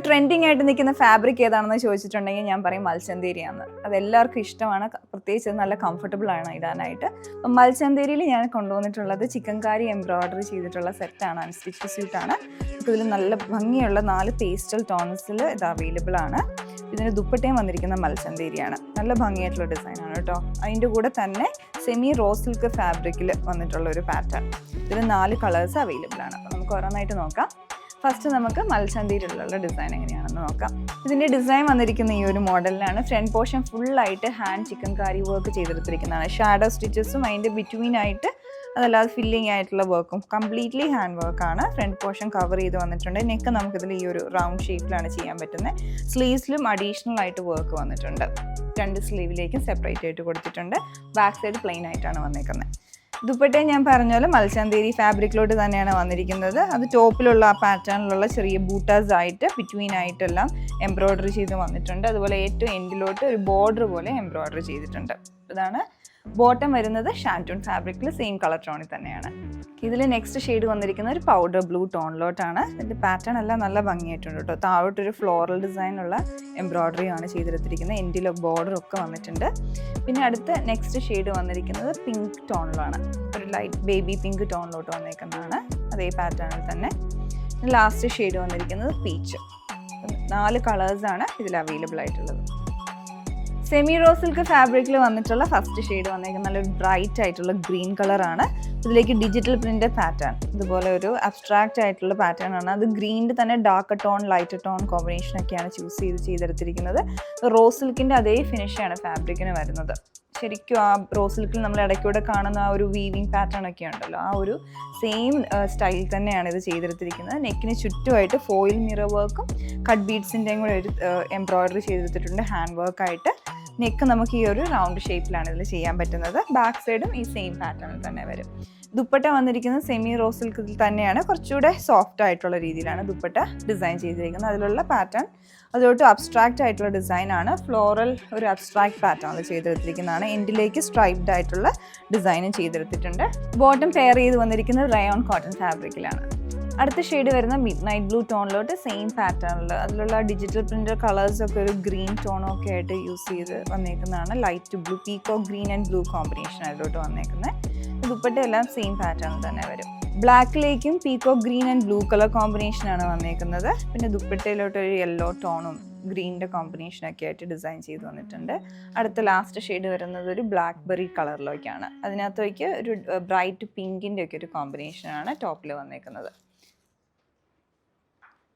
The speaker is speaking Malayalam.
ട്രെൻഡിങ് ആയിട്ട് നിൽക്കുന്ന ഫാബ്രിക് ഏതാണെന്ന് ചോദിച്ചിട്ടുണ്ടെങ്കിൽ ഞാൻ പറയും മൽച്ചന്തേരിയാണ്. അതെല്ലാവർക്കും ഇഷ്ടമാണ്, പ്രത്യേകിച്ച് നല്ല കംഫർട്ടബിൾ ആണ് ഇടാനായിട്ട്. അപ്പം മൽച്ചന്തേരിയിൽ ഞാൻ കൊണ്ടുവന്നിട്ടുള്ളത് ചിക്കൻകാരി എംബ്രോയ്ഡറി ചെയ്തിട്ടുള്ള സെറ്റാണ്, അൺസ്റ്റിച്ച് സ്യൂട്ടാണ്. ഇതിൽ നല്ല ഭംഗിയുള്ള 4 പേസ്റ്റൽ ടോൺസിൽ ഇത് അവൈലബിൾ ആണ്. ഇതിന് ദുപ്പട്ടയും വന്നിരിക്കുന്ന മൽച്ചന്തേരിയാണ്. നല്ല ഭംഗിയായിട്ടുള്ള ഡിസൈനാണ് കേട്ടോ. അതിൻ്റെ കൂടെ തന്നെ സെമി റോസ് സിൽക്ക് ഫാബ്രിക്കിൽ വന്നിട്ടുള്ള ഒരു പാറ്റേൺ. ഇതിന് 4 കളേഴ്സ് അവൈലബിൾ ആണ്. അപ്പോൾ നമുക്ക് ഓരോന്നായിട്ട് നോക്കാം. ഫസ്റ്റ് നമുക്ക് മൽച്ചന്തേരിയിലുള്ള ഡിസൈൻ എങ്ങനെയാണെന്ന് നോക്കാം. ഇതിൻ്റെ ഡിസൈൻ വന്നിരിക്കുന്ന ഈ ഒരു മോഡലിലാണ്. ഫ്രണ്ട് പോർഷൻ ഫുള്ളായിട്ട് ഹാൻഡ് ചിക്കൻകാരി വർക്ക് ചെയ്തെടുത്തിരിക്കുന്നതാണ്. ഷാഡോ സ്റ്റിച്ചസും അതിൻ്റെ ബിറ്റ്വീൻ ആയിട്ട് അതല്ലാതെ ഫില്ലിംഗ് ആയിട്ടുള്ള വർക്കും കംപ്ലീറ്റ്ലി ഹാൻഡ് വർക്കാണ്. ഫ്രണ്ട് പോർഷൻ കവർ ചെയ്ത് വന്നിട്ടുണ്ട്. നെക്ക് നമുക്കിതിൽ ഈ ഒരു റൗണ്ട് ഷേപ്പിലാണ് ചെയ്യാൻ പറ്റുന്നത്. സ്ലീവ്സിലും അഡീഷണൽ ആയിട്ട് വർക്ക് വന്നിട്ടുണ്ട്. 2 സ്ലീവിലേക്കും സെപ്പറേറ്റ് ആയിട്ട് കൊടുത്തിട്ടുണ്ട്. ബാക്ക് സൈഡ് പ്ലെയിൻ ആയിട്ടാണ് വന്നിരിക്കുന്നത്. ദുപ്പട്ട ഞാൻ പറഞ്ഞ പോലെ മൽച്ചന്തേരി ഫാബ്രിക്കിലോട്ട് തന്നെയാണ് വന്നിരിക്കുന്നത്. അത് ടോപ്പിലുള്ള ആ പാറ്റേണിലുള്ള ചെറിയ ബൂട്ടാസ് ആയിട്ട് ബിറ്റ്വീൻ ആയിട്ടെല്ലാം എംബ്രോയ്ഡറി ചെയ്ത് വന്നിട്ടുണ്ട്. അതുപോലെ ഏറ്റവും എൻഡിലോട്ട് ഒരു ബോർഡർ പോലെ എംബ്രോയ്ഡറി ചെയ്തിട്ടുണ്ട്. ഇതാണ് ബോട്ടം വരുന്നത്. ഷാൻറ്റൂൺ ഫാബ്രിക്കിൽ സെയിം കളർ ടോണിൽ തന്നെയാണ്. ഇതിൽ നെക്സ്റ്റ് ഷെയ്ഡ് വന്നിരിക്കുന്ന ഒരു പൗഡർ ബ്ലൂ ടോണിലോട്ടാണ്. ഇതിൻ്റെ പാറ്റേൺ എല്ലാം നല്ല ഭംഗിയായിട്ടുണ്ട് കേട്ടോ. താഴോട്ടൊരു ഫ്ലോറൽ ഡിസൈനുള്ള എംബ്രോയ്ഡറിയാണ് ചെയ്തെടുത്തിരിക്കുന്നത്. എൻഡിലെ ബോർഡർ ഒക്കെ വന്നിട്ടുണ്ട്. പിന്നെ അടുത്ത നെക്സ്റ്റ് ഷെയ്ഡ് വന്നിരിക്കുന്നത് പിങ്ക് ടോണിലാണ്. ഒരു ലൈറ്റ് ബേബി പിങ്ക് ടോണിലോട്ട് വന്നിരിക്കുന്നതാണ്. അതേ പാറ്റേണിൽ തന്നെ. ലാസ്റ്റ് ഷെയ്ഡ് വന്നിരിക്കുന്നത് പീച്ച്. 4 കളേഴ്സാണ് ഇതിൽ അവൈലബിൾ ആയിട്ടുള്ളത്. സെമി റോസ് സിൽക്ക് ഫാബ്രിക്കിൽ വന്നിട്ടുള്ള ഫസ്റ്റ് ഷെയ്ഡ് വന്നിരിക്കുന്ന നല്ലൊരു ബ്രൈറ്റ് ആയിട്ടുള്ള ഗ്രീൻ കളറാണ്. ഇതിലേക്ക് ഡിജിറ്റൽ പ്രിന്റ് പാറ്റേൺ, ഇതുപോലെ ഒരു അബ്സ്ട്രാക്റ്റ് ആയിട്ടുള്ള പാറ്റേൺ ആണ്. അത് ഗ്രീനിൻ്റെ തന്നെ ഡാർക്ക് ടോൺ ലൈറ്റ് ടോൺ കോമ്പിനേഷനൊക്കെയാണ് ചൂസ് ചെയ്തെടുത്തിരിക്കുന്നത്. റോസ് സിൽക്കിൻ്റെ അതേ ഫിനിഷാണ് ഫാബ്രിക്കിന് വരുന്നത്. ശരിക്കും ആ റോസ് സിൽക്കിൽ നമ്മൾ ഇടയ്ക്കൂടെ കാണുന്ന ആ ഒരു വീവിങ് പാറ്റേൺ ഒക്കെ ഉണ്ടല്ലോ, ആ ഒരു സെയിം സ്റ്റൈൽ തന്നെയാണ് ഇത് ചെയ്തെടുത്തിരിക്കുന്നത്. നെക്കിന് ചുറ്റുമായിട്ട് ഫോയിൽ മിറർ വർക്കും കട്ട് ബീഡ്സിൻ്റെയും കൂടെ ഒരു എംബ്രോയ്ഡറി ചെയ്തെടുത്തിട്ടുണ്ട് ഹാൻഡ് വർക്കായിട്ട്. നെക്ക് നമുക്ക് ഈ ഒരു റൗണ്ട് ഷേപ്പിലാണ് ഇതിൽ ചെയ്യാൻ പറ്റുന്നത്. ബാക്ക് സൈഡും ഈ സെയിം പാറ്റേണിൽ തന്നെ വരും. ദുപ്പട്ട വന്നിരിക്കുന്നത് സെമി റോസ് സിൽക്കിൽ തന്നെയാണ്. കുറച്ചുകൂടെ സോഫ്റ്റ് ആയിട്ടുള്ള രീതിയിലാണ് ദുപ്പട്ട ഡിസൈൻ ചെയ്തിരിക്കുന്നത്. അതിലുള്ള പാറ്റേൺ അതോട്ട് അബ്സ്ട്രാക്റ്റ് ആയിട്ടുള്ള ഡിസൈനാണ്. ഫ്ലോറൽ ഒരു അബ്സ്ട്രാക്റ്റ് പാറ്റേണിൽ ചെയ്തെടുത്തിരിക്കുന്നതാണ്. എൻഡിലേക്ക് സ്ട്രൈപ്ഡ് ആയിട്ടുള്ള ഡിസൈനും ചെയ്തെടുത്തിട്ടുണ്ട്. ബോട്ടം പെയർ ചെയ്ത് വന്നിരിക്കുന്നത് റയോൺ കോട്ടൺ ഫാബ്രിക്കിലാണ്. അടുത്ത ഷെയ്ഡ് വരുന്ന മിഡ് നൈറ്റ് ബ്ലൂ ടോണിലോട്ട് സെയിം പാറ്റേണിൽ അതിലുള്ള ഡിജിറ്റൽ പ്രിൻ്റർ കളേഴ്സൊക്കെ ഒരു ഗ്രീൻ ടോണും ഒക്കെ ആയിട്ട് യൂസ് ചെയ്ത് വന്നേക്കുന്നതാണ്. Light blue, peacock green and blue combination അതിലോട്ട് വന്നേക്കുന്നത്. ദുപ്പട്ട എല്ലാം സെയിം പാറ്റേണിൽ തന്നെ വരും. ബ്ലാക്കിലേക്കും peacock green and blue colour കോമ്പിനേഷനാണ് വന്നേക്കുന്നത്. പിന്നെ ദുപ്പട്ടയിലോട്ട് ഒരു യെല്ലോ ടോണും ഗ്രീനിൻ്റെ കോമ്പിനേഷനൊക്കെ ആയിട്ട് ഡിസൈൻ ചെയ്ത് വന്നിട്ടുണ്ട്. അടുത്ത ലാസ്റ്റ് ഷെയ്ഡ് വരുന്നത് ഒരു ബ്ലാക്ക് ബെറി കളറിലേക്കാണ്. അതിനകത്തേക്ക് ഒരു ബ്രൈറ്റ് പിങ്കിൻ്റെ ഒക്കെ ഒരു കോമ്പിനേഷനാണ് ടോപ്പിൽ വന്നേക്കുന്നത്.